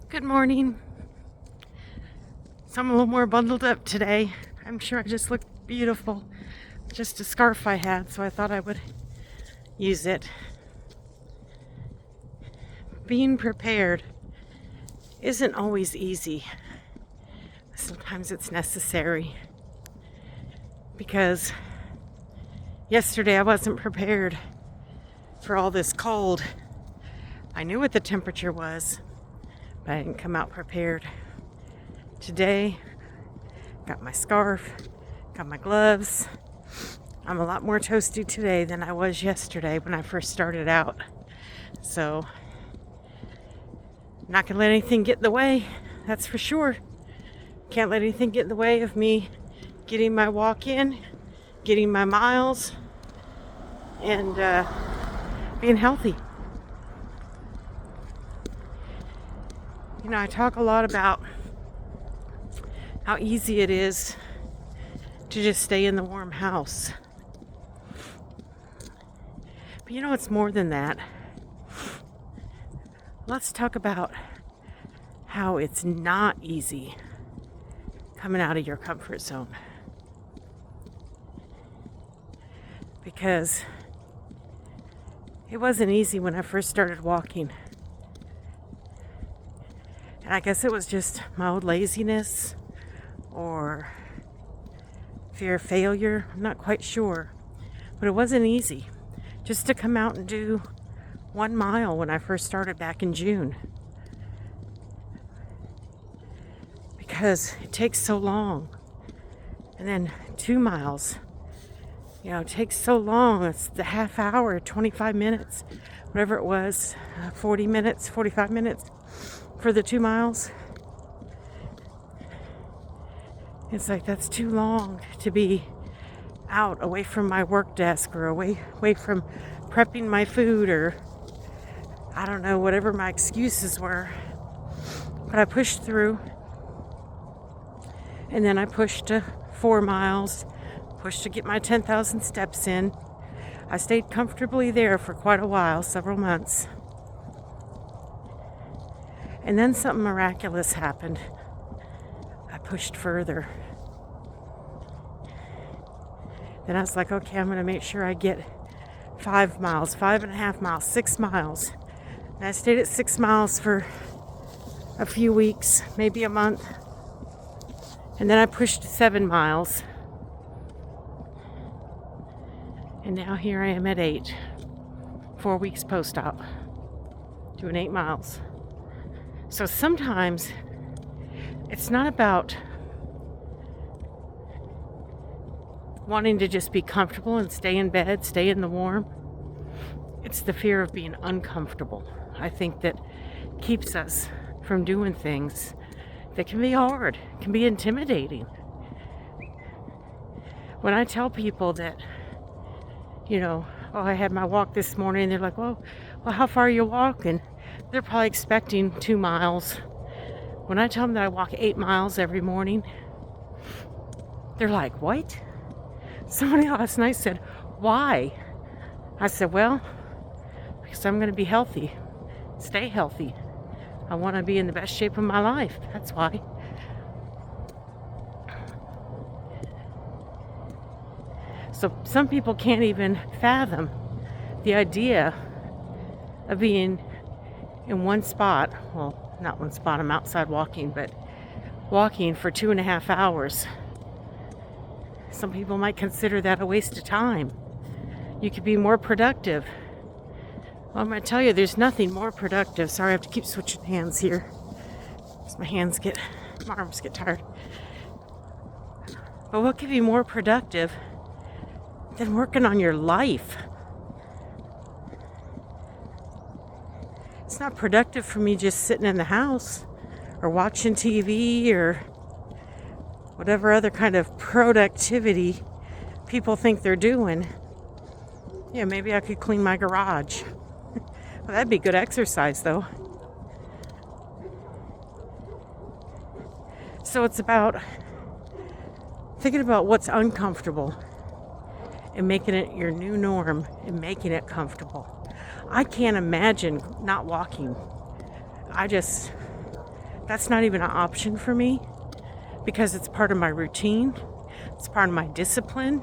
Good morning. So I'm a little more bundled up today. I'm sure I just look beautiful. Just a scarf I had, so I thought I would use it. Being prepared isn't always easy. Sometimes it's necessary. Because yesterday I wasn't prepared for all this cold. I knew what the temperature was, but I didn't come out prepared. Today, got my scarf, got my gloves. I'm a lot more toasty today than I was yesterday when I first started out. So, not gonna let anything get in the way, that's for sure. Can't let anything get in the way of me getting my walk in, getting my miles, and being healthy. You know, I talk a lot about how easy it is to just stay in the warm house. But you know, it's more than that. Let's talk about how it's not easy coming out of your comfort zone. Because it wasn't easy when I first started walking. And I guess it was just my old laziness or fear of failure. I'm not quite sure. But it wasn't easy just to come out and do 1 mile when I first started back in June. Because it takes so long. And then 2 miles, it takes so long. It's the half hour, 25 minutes, whatever it was, 40 minutes, 45 minutes for the 2 miles. It's like that's too long to be out away from my work desk or away from prepping my food or I don't know, whatever my excuses were. But I pushed through. And then I pushed to 4 miles, pushed to get my 10,000 steps in. I stayed comfortably there for quite a while, several months. And then something miraculous happened. I pushed further. Then I was like, okay, I'm going to make sure I get 5 miles, 5.5 miles, 6 miles. And I stayed at 6 miles for a few weeks, maybe a month. And then I pushed 7 miles. And now here I am at 8. 4 weeks post-op. Doing 8 miles. So sometimes it's not about wanting to just be comfortable and stay in bed, stay in the warm. It's the fear of being uncomfortable. I think that keeps us from doing things that can be hard, can be intimidating. When I tell people that, I had my walk this morning, they're like, well, how far are you walking? They're probably expecting 2 miles. When I tell them that I walk 8 miles every morning, they're like, what? Somebody last night said, why? I said, well, because I'm going to be healthy, stay healthy. I want to be in the best shape of my life. That's why. So some people can't even fathom the idea of being in one spot. Well, not one spot, I'm outside walking, but walking for 2.5 hours. Some people might consider that a waste of time. You could be more productive. Well, I'm going to tell you, there's nothing more productive. Sorry, I have to keep switching hands here. As my arms get tired. But what could be more productive than working on your life? It's not productive for me just sitting in the house or watching TV or whatever other kind of productivity people think they're doing. Yeah, maybe I could clean my garage. Well, that'd be good exercise, though. So it's about thinking about what's uncomfortable and making it your new norm and making it comfortable. I can't imagine not walking. That's not even an option for me because it's part of my routine. It's part of my discipline.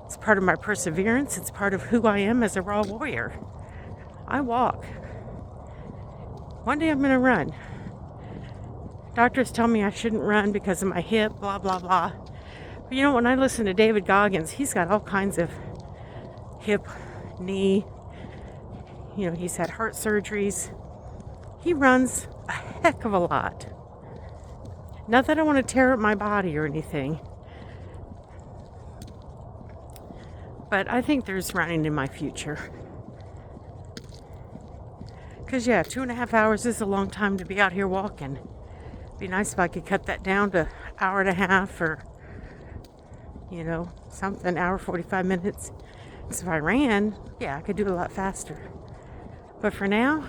It's part of my perseverance. It's part of who I am as a raw warrior. I walk. One day I'm going to run. Doctors tell me I shouldn't run because of my hip, blah, blah, blah. But you know, when I listen to David Goggins, he's got all kinds of hip, knee, he's had heart surgeries. He runs a heck of a lot. Not that I want to tear up my body or anything, but I think there's running in my future. Because, 2.5 hours is a long time to be out here walking. It'd be nice if I could cut that down to 1.5 hours or, something, hour, 45 minutes. So if I ran, I could do it a lot faster. But for now,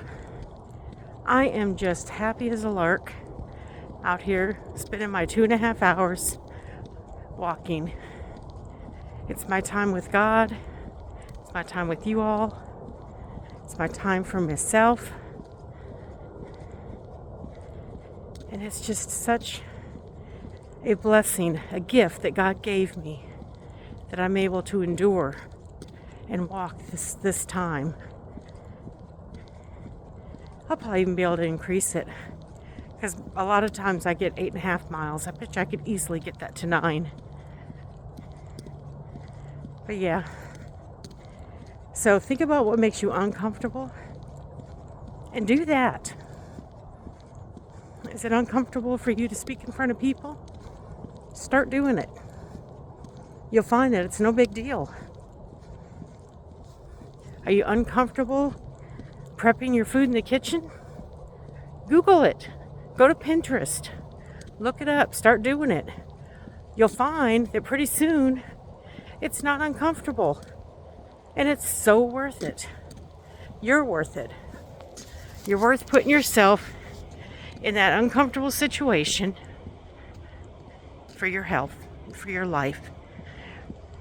I am just happy as a lark out here spending my 2.5 hours walking. It's my time with God. It's my time with you all. It's my time for myself. And it's just such a blessing, a gift that God gave me that I'm able to endure and walk this time. I'll probably even be able to increase it because a lot of times I get 8.5 miles. I bet you I could easily get that to 9. But so think about what makes you uncomfortable and do that. Is it uncomfortable for you to speak in front of people? Start doing it. You'll find that it's no big deal. Are you uncomfortable prepping your food in the kitchen? Google it. Go to Pinterest. Look it up. Start doing it. You'll find that pretty soon it's not uncomfortable. And it's so worth it. You're worth it. You're worth putting yourself in that uncomfortable situation for your health, for your life,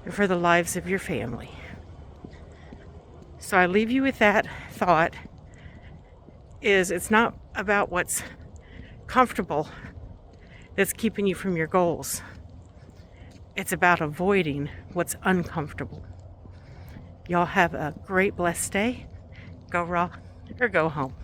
and for the lives of your family. So I leave you with that thought, it's not about what's comfortable that's keeping you from your goals. It's about avoiding what's uncomfortable. Y'all have a great, blessed day. Go raw or go home.